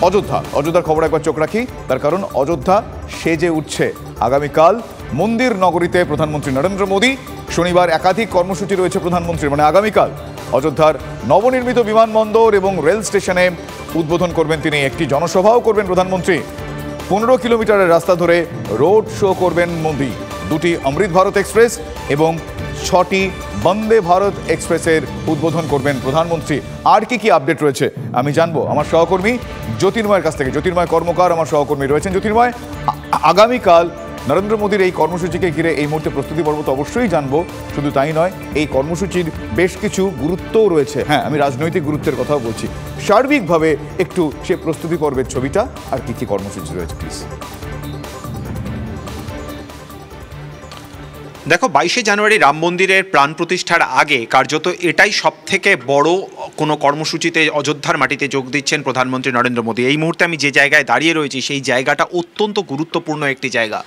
অযোধ্যার খবর একবার চোখ রাখি, তার কারণ অযোধ্যা সেজে উঠছে। আগামীকাল মন্দির নগরীতে প্রধানমন্ত্রী নরেন্দ্র মোদী। শনিবার একাধিক কর্মসূচি রয়েছে প্রধানমন্ত্রীর, মানে আগামীকাল অযোধ্যার নবনির্মিত বিমানবন্দর এবং রেল স্টেশনে উদ্বোধন করবেন তিনি। একটি জনসভাও করবেন প্রধানমন্ত্রী। 15 কিলোমিটারের রাস্তা ধরে রোড শো করবেন মোদী। 2টি অমৃত ভারত এক্সপ্রেস এবং 6টি বন্দে ভারত এক্সপ্রেসের উদ্বোধন করবেন প্রধানমন্ত্রী। আর কি আপডেট রয়েছে আমি জানবো আমার সহকর্মী জ্যোতির্ময়ের কাছ থেকে। জ্যোতির্ময় কর্মকার আমার সহকর্মী রয়েছেন। জ্যোতির্ময়, আগামীকাল নরেন্দ্র মোদীর এই কর্মসূচিকে ঘিরে এই মুহূর্তে প্রস্তুতি পর্ব তো অবশ্যই জানবো, শুধু তাই নয় এই কর্মসূচির বেশ কিছু গুরুত্বও রয়েছে। হ্যাঁ, আমি রাজনৈতিক গুরুত্বের কথাও বলছি। সার্বিকভাবে একটু সে প্রস্তুতি পর্বের ছবিটা আর কি কর্মসূচি রয়েছে প্লিজ। দেখো, 22শে জানুয়ারি রাম মন্দিরের প্রাণ প্রতিষ্ঠার আগে কার্যত এটাই সবথেকে বড় কোনো কর্মসূচিতে অযোধ্যার মাটিতে যোগ দিচ্ছেন প্রধানমন্ত্রী নরেন্দ্র মোদী। এই মুহূর্তে আমি যে জায়গায় দাঁড়িয়ে রয়েছি সেই জায়গাটা অত্যন্ত গুরুত্বপূর্ণ একটি জায়গা।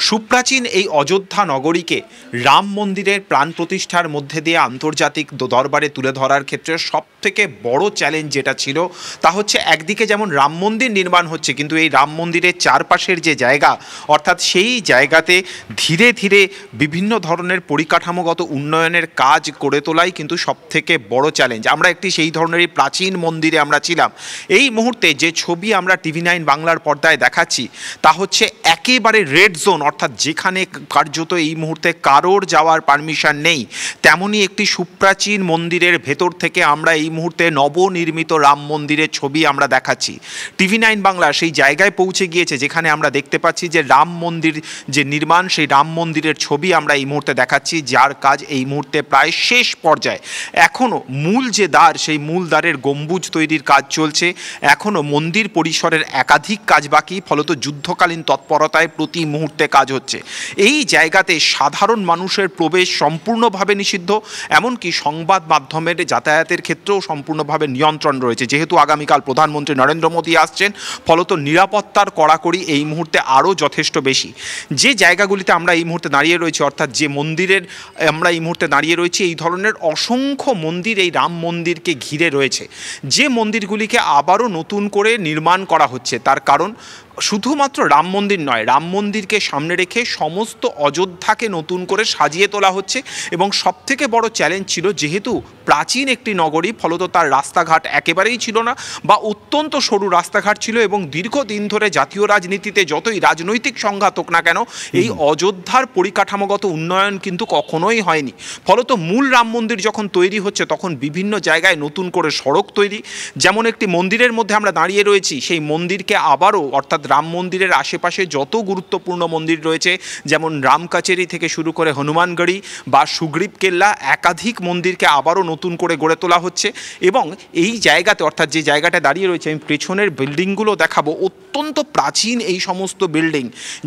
সুপ্রাচীন এই অযোধ্যা নগরীকে রাম মন্দিরের প্রাণ প্রতিষ্ঠার মধ্যে দিয়ে আন্তর্জাতিক দরবারে তুলে ধরার ক্ষেত্রে সবথেকে বড় চ্যালেঞ্জ যেটা ছিল তা হচ্ছে একদিকে যেমন রাম মন্দির নির্মাণ হচ্ছে, কিন্তু এই রাম মন্দিরের চারপাশের যে জায়গা, অর্থাৎ সেই জায়গাতে ধীরে ধীরে বিভিন্ন ধরনের পরিকাঠামোগত উন্নয়নের কাজ করে তোলাই কিন্তু সবথেকে বড় চ্যালেঞ্জ। আমরা একটি সেই ধরনেরই প্রাচীন মন্দিরে আমরা ছিলাম। এই মুহূর্তে যে ছবি আমরা TV9 বাংলার পর্দায় দেখাচ্ছি তা হচ্ছে একেবারে রেড জোন, অর্থাৎ যেখানে কার্যত এই মুহূর্তে কারোর যাওয়ার পারমিশন নেই, তেমনই একটি সুপ্রাচীন মন্দিরের ভেতর থেকে আমরা এই মুহূর্তে নবনির্মিত রাম মন্দিরের ছবি আমরা দেখাচ্ছি। TV9 বাংলা সেই জায়গায় পৌঁছে গিয়েছে যেখানে আমরা দেখতে পাচ্ছি যে রাম মন্দির যে নির্মাণ, সেই রাম মন্দিরের ছবি আমরা এই মুহূর্তে দেখাচ্ছি, যার কাজ এই মুহূর্তে প্রায় শেষ পর্যায়ে। এখনও মূল যে দ্বার, সেই মূল দ্বারের গম্বুজ তৈরির কাজ চলছে। এখনও মন্দির পরিসরের একাধিক কাজ বাকি, ফলত যুদ্ধকালীন তৎপরতায় প্রতি মুহূর্তে কাজ হচ্ছে। এই জায়গাতে সাধারণ মানুষের প্রবেশ সম্পূর্ণভাবে নিষিদ্ধ, এমনকি সংবাদ মাধ্যমের যাতায়াতের ক্ষেত্রেও সম্পূর্ণভাবে নিয়ন্ত্রণ রয়েছে। যেহেতু আগামীকাল প্রধানমন্ত্রী নরেন্দ্র মোদী আসছেন, ফলত নিরাপত্তার কড়াকড়ি এই মুহূর্তে আরও যথেষ্ট বেশি। যে জায়গাগুলিতে আমরা এই মুহূর্তে দাঁড়িয়ে রয়েছি, অর্থাৎ যে মন্দিরের আমরা এই মুহূর্তে দাঁড়িয়ে রয়েছি, এই ধরনের অসংখ্য মন্দির এই রাম মন্দিরকে ঘিরে রয়েছে। যে মন্দিরগুলিকে আবারও নতুন করে নির্মাণ করা হচ্ছে, তার কারণ শুধুমাত্র রাম মন্দির নয়, রাম মন্দিরকে সামনে রেখে সমস্ত অযোধ্যাকে নতুন করে সাজিয়ে তোলা হচ্ছে। এবং সবথেকে বড় চ্যালেঞ্জ ছিল, যেহেতু প্রাচীন একটি নগরী, ফলত তার রাস্তাঘাট একেবারেই ছিল না বা অত্যন্ত সরু রাস্তাঘাট ছিল, এবং দীর্ঘদিন ধরে জাতীয় রাজনীতিতে যতই রাজনৈতিক সংঘাত হোক না কেন, এই অযোধ্যার পরিকাঠামোগত উন্নয়ন কিন্তু কখনোই হয়নি। ফলত মূল রাম মন্দির যখন তৈরি হচ্ছে, তখন বিভিন্ন জায়গায় নতুন করে সড়ক তৈরি। যেমন একটি মন্দিরের মধ্যে আমরা দাঁড়িয়ে রয়েছি, সেই মন্দিরকে আবারও, অর্থাৎ রাম মন্দিরের আশেপাশে যত গুরুত্বপূর্ণ মন্দির রয়েছে, যেমন রাম কাচেরি থেকে শুরু করে হনুমানগড়ি বা সুগ্রীব কেল্লা, একাধিক মন্দিরকে আবারও নতুন করে গড়ে তোলা হচ্ছে। এবং এই জায়গাতে, অর্থাৎ যে জায়গাটা দাঁড়িয়ে রয়েছে, আমি পেছনের বিল্ডিংগুলো দেখাবো, অত্যন্ত প্রাচীন এই সমস্ত বিল্ডিং।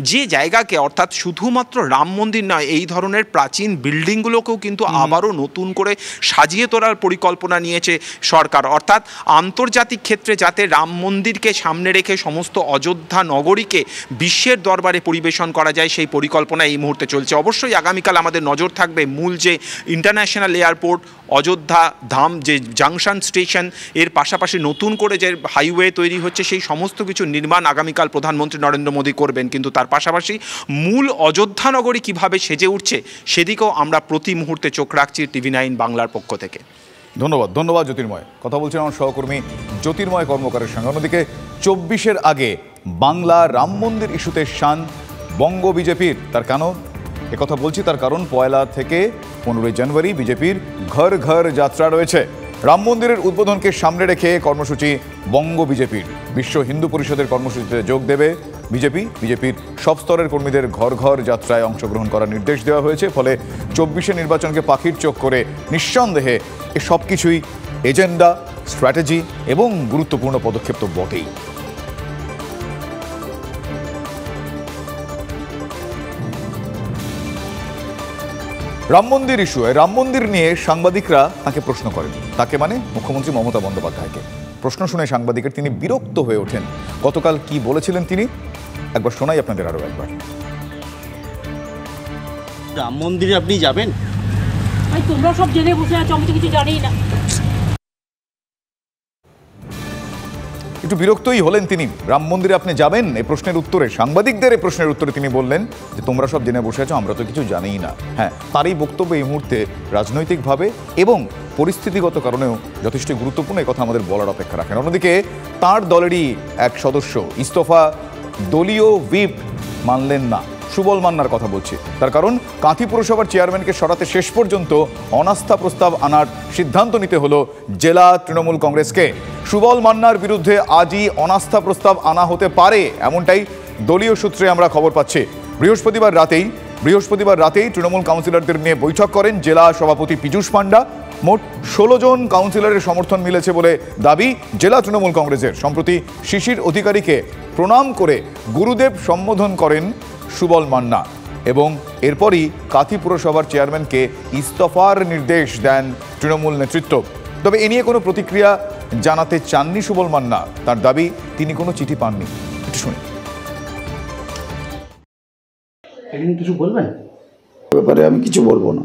যে জায়গাকে, অর্থাৎ শুধুমাত্র রাম মন্দির নয়, এই ধরনের প্রাচীন বিল্ডিংগুলোকেও কিন্তু আবারও নতুন করে সাজিয়ে তোলার পরিকল্পনা নিয়েছে সরকার। অর্থাৎ আন্তর্জাতিক ক্ষেত্রে যাতে রাম মন্দিরকে সামনে রেখে সমস্ত অযোধ্যা নগরীকে বিশ্বের দরবারে পরিবেশন করা যায়, সেই পরিকল্পনা এই মুহূর্তে চলছে। অবশ্যই আগামীকাল আমাদের নজর থাকবে মূল যে ইন্টারন্যাশনাল এয়ারপোর্ট, অযোধ্যা ধাম যে জাংশন স্টেশন, এর পাশাপাশি নতুন করে যে হাইওয়ে তৈরি হচ্ছে, সেই সমস্ত কিছু নির্মাণ আগামীকাল প্রধানমন্ত্রী নরেন্দ্র মোদী করবেন। কিন্তু তার পাশাপাশি মূল অযোধ্যা নগরী কীভাবে সেজে উঠছে, সেদিকেও আমরা প্রতি মুহূর্তে চোখ রাখছি TV9 বাংলার পক্ষ থেকে। ধন্যবাদ জ্যোতির্ময়। কথা বলছেন আমার সহকর্মী জ্যোতির্ময় কর্মকারের সঙ্গে। অন্যদিকে 24-এর আগে বাংলা রাম মন্দির ইস্যুতে শান বঙ্গ বিজেপির। তার কারণ একথা বলছি, তার কারণ 1 থেকে 15 জানুয়ারি বিজেপির ঘর ঘর যাত্রা রয়েছে। রাম মন্দিরের উদ্বোধনকে সামনে রেখে কর্মসূচি বঙ্গ বিজেপির। বিশ্ব হিন্দু পরিষদের কর্মসূচিতে যোগ দেবে বিজেপির সব স্তরের কর্মীদের ঘর ঘর যাত্রায় অংশগ্রহণ করার নির্দেশ দেওয়া হয়েছে। ফলে 24-এ নির্বাচনকে পাখির চোখ করে নিঃসন্দেহে এ সব কিছুই এজেন্ডা, স্ট্র্যাটেজি এবং গুরুত্বপূর্ণ পদক্ষেপ তো বটেই। রাম মন্দির ইস্যু, রাম মন্দির নিয়ে সাংবাদিকরা তাকে প্রশ্ন করেন। তাকে মানে মুখ্যমন্ত্রী মমতা বন্দ্যোপাধ্যায়কে। প্রশ্ন শুনে সাংবাদিকের তিনি বিরক্ত হয়ে ওঠেন। গতকাল কি বলেছিলেন তিনি, একবার শোনাই আপনাদের আরো একবার। রাম মন্দিরে আপনি যাবেন? ভাই তোমরা সব জেনে বসে আছো, আমি তো কিছু জানি না। একটু বিরক্তই হলেন তিনি। রাম মন্দিরে আপনি যাবেন এই প্রশ্নের উত্তরে, সাংবাদিকদের এই প্রশ্নের উত্তরে তিনি বললেন যে তোমরা সব জেনে বসে আছো, আমরা তো কিছু জানিই না। হ্যাঁ, তার এই বক্তব্য এই মুহূর্তে রাজনৈতিকভাবে এবং পরিস্থিতিগত কারণেও যথেষ্ট গুরুত্বপূর্ণ, এই কথা আমাদের বলার অপেক্ষা রাখেন। অন্যদিকে তার দলেরই এক সদস্য ইস্তফা দলীয় হুইপ মানলেন না, সুবল মান্নার কথা বলছি। তার কারণ কাঁথি পুরসভার চেয়ারম্যানকে সরাতে শেষ পর্যন্ত অনাস্থা প্রস্তাব আনার সিদ্ধান্ত নিতে হলো জেলা তৃণমূল কংগ্রেসকে। সুবল মান্নার বিরুদ্ধে আজই অনাস্থা প্রস্তাব আনা হতে পারে, এমনটাই দলীয় সূত্রে আমরা খবর পাচ্ছি। বৃহস্পতিবার রাতেই তৃণমূল কাউন্সিলরদের নিয়ে বৈঠক করেন জেলা সভাপতি পীযূষ পান্ডা। মোট 16 জন কাউন্সিলরের সমর্থন মিলেছে বলে দাবি জেলা তৃণমূল কংগ্রেসের। সম্প্রতি শিশির অধিকারীকে প্রণাম করে গুরুদেব সম্বোধন করেন সুবল মান্না এবং এরপরই কাঁথি পুরসভার চেয়ারম্যানকে ইস্তফার নির্দেশ দেন তৃণমূল নেতৃত্ব। তবে এ নিয়ে কোনো প্রতিক্রিয়া জানাতে চাননি সুবল মান্না। তার দাবি তিনি কোনো চিঠি পাননি। একটু শুনি। কিছু বলবেন? ব্যাপারে আমি কিছু বলবো না।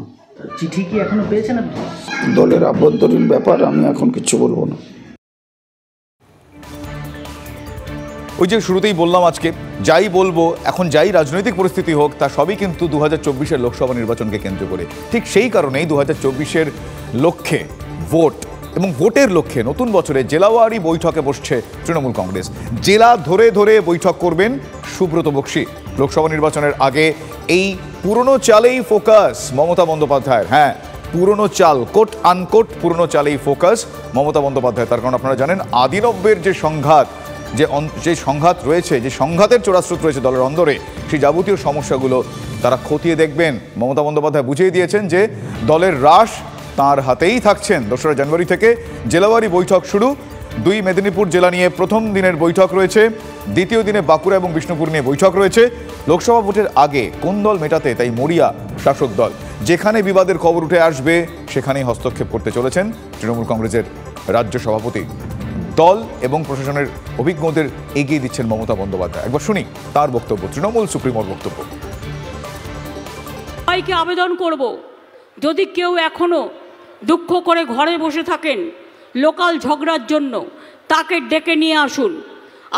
চিঠি কি এখনো পেয়েছেন আপনি? দলের আভ্যন্তরীণ ব্যাপার, আমি এখন কিছু বলবো না। ওই যে শুরুতেই বললাম, আজকে যাই বলবো, এখন যাই রাজনৈতিক পরিস্থিতি হোক, তা সবই কিন্তু 2024-এর লোকসভা নির্বাচনকে কেন্দ্র করে। ঠিক সেই কারণেই 2024-এর লক্ষ্যে ভোট এবং ভোটের লক্ষ্যে নতুন বছরে জেলাওয়ারি বৈঠকে বসছে তৃণমূল কংগ্রেস। জেলা ধরে ধরে বৈঠক করবেন সুব্রত বক্সী। লোকসভা নির্বাচনের আগে এই পুরনো চালেই ফোকাস মমতা বন্দ্যোপাধ্যায়ের। হ্যাঁ, পুরনো চাল, কোট আনকোট পুরনো চালেই ফোকাস মমতা বন্দ্যোপাধ্যায়। তার কারণ আপনারা জানেন, আদিনব্যের যে সংঘাত, যে সংঘাত রয়েছে, যে সংঘাতের চোরাস্রোত রয়েছে দলের অন্দরে, সেই যাবতীয় সমস্যাগুলো তারা খতিয়ে দেখবেন। মমতা বন্দ্যোপাধ্যায় বুঝিয়ে দিয়েছেন যে দলের রাশ তাঁর হাতেই থাকছেন। 2রা জানুয়ারি থেকে জেলাওয়ারি বৈঠক শুরু। 2 মেদিনীপুর জেলা নিয়ে প্রথম দিনের বৈঠক রয়েছে, দ্বিতীয় দিনে বাঁকুড়া এবং বিষ্ণুপুর নিয়ে বৈঠক রয়েছে। লোকসভা ভোটের আগে কোন দল মেটাতে তাই মরিয়া শাসক দল। যেখানে বিবাদের খবর উঠে আসবে সেখানেই হস্তক্ষেপ করতে চলেছেন তৃণমূল কংগ্রেসের রাজ্য সভাপতি। দল এবং প্রশাসনের অভিজ্ঞদের এগিয়ে দিচ্ছেন মমতা বন্দ্যোপাধ্যায়। একবার শুনি তার বক্তব্য, তৃণমূল সুপ্রিমোর বক্তব্য। সবাইকে আবেদন করব, যদি কেউ এখনো দুঃখ করে ঘরে বসে থাকেন লোকাল ঝগড়ার জন্য, তাকে ডেকে নিয়ে আসুন।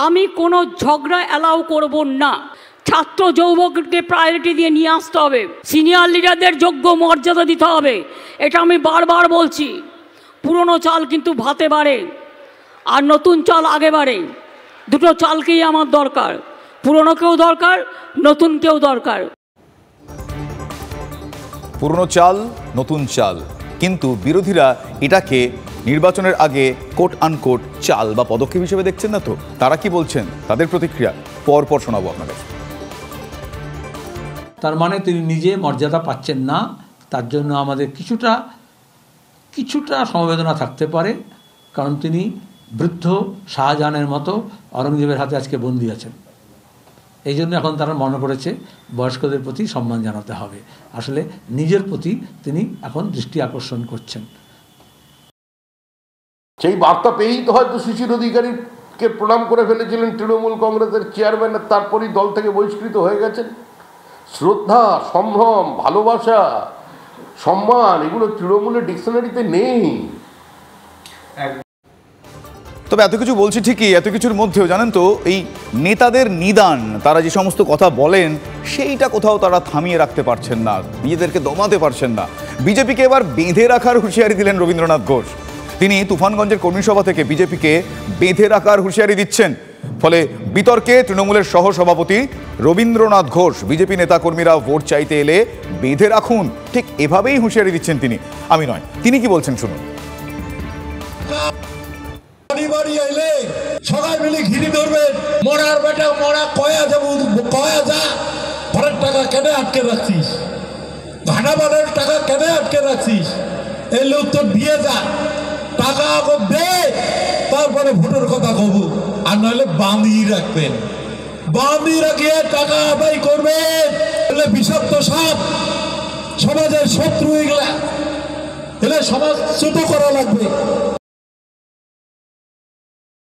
আমি কোনো ঝগড়া অ্যালাউ করব না। ছাত্র যুবককে প্রায়োরিটি দিয়ে নিয়ে আসতে হবে, সিনিয়র লিডারদের যোগ্য মর্যাদা দিতে হবে। এটা আমি বারবার বলছি। পুরনো চাল কিন্তু ভাতে বাড়ে আর নতুন চাল আগে বাড়ে। দুটো চালকেই আমার দরকার, পুরনোকেও দরকার, নতুনকেও দরকার। পুরনো চাল, নতুন চাল, কিন্তু বিরোধীরা এটাকে নির্বাচনের আগে কোট আনকোট চাল বা পদক্ষেপ হিসেবে দেখছেন না। তো তারা কি বলছেন, তাদের প্রতিক্রিয়া পরপর শোনাবো আপনাদের। তার মানে তিনি নিজে মর্যাদা পাচ্ছেন না, তার জন্য আমাদের কিছুটা সমবেদনা থাকতে পারে। কারণ তিনি বৃদ্ধ শাহজাহানের মতো অরঙ্গজেবের হাতে আজকে বন্দী আছেন। এই জন্য এখন তারা মনে করেছে বয়স্কদের প্রতি সম্মান জানাতে হবে। আসলে নিজের প্রতি তিনি এখন দৃষ্টি আকর্ষণ করছেন। সেই বার্তা পেয়েই তো হয়তো শিশির অধিকারীকে প্রণাম করে ফেলেছিলেন তৃণমূল কংগ্রেসের চেয়ারম্যান, তারপরই দল থেকে বহিষ্কৃত হয়ে গেছেন। শ্রদ্ধা, সম্ভ্রম, ভালোবাসা, সম্মান, এগুলো তৃণমূলের ডিকশনারিতে নেই। তবে এত কিছু বলছি ঠিকই, এত কিছুর মধ্যেও জানেন তো, এই নেতাদের নিদান, তারা যে সমস্ত কথা বলেন সেইটা কোথাও তারা থামিয়ে রাখতে পারছেন না, নিজেদেরকে দমাতে পারছেন না। বিজেপিকে এবার বেঁধে রাখার হুঁশিয়ারি দিলেন রবীন্দ্রনাথ ঘোষ। তিনি তুফানগঞ্জের কর্মী সভা থেকে বিজেপিকে বেঁধে রাখার হুঁশিয়ারি দিচ্ছেন। ফলে বিতর্কে তৃণমূলের সহসভাপতি রবীন্দ্রনাথ ঘোষ, বিজেপি নেতাকর্মীরা ভোট চাইতে এলে বেঁধে রাখুন, ঠিক এভাবেই হুঁশিয়ারি দিচ্ছেন তিনি, আমি নয়। তিনি কি বলছেন শুনুন। সবাই মিলে ঘিরি ধরবেন, মরার বেটা মরা কয়া যা, ঘরের টাকা কেটে আটকে রাখছিস, ভাড়া বাড়ার টাকা কেটে আটকে রাখছিস, এই লোক তো দিয়ে যা, টাকা দে, তারপরে ভোটের কথা কব। আর নাহলে বাঁধিয়ে রাখবেন, বাঁধিয়ে রাখিয়ে টাকা আদায় করবেন। বিষাক্ত সাপ, সমাজের শত্রু, এগুলা এলে সমাজ ছোট করা লাগবে।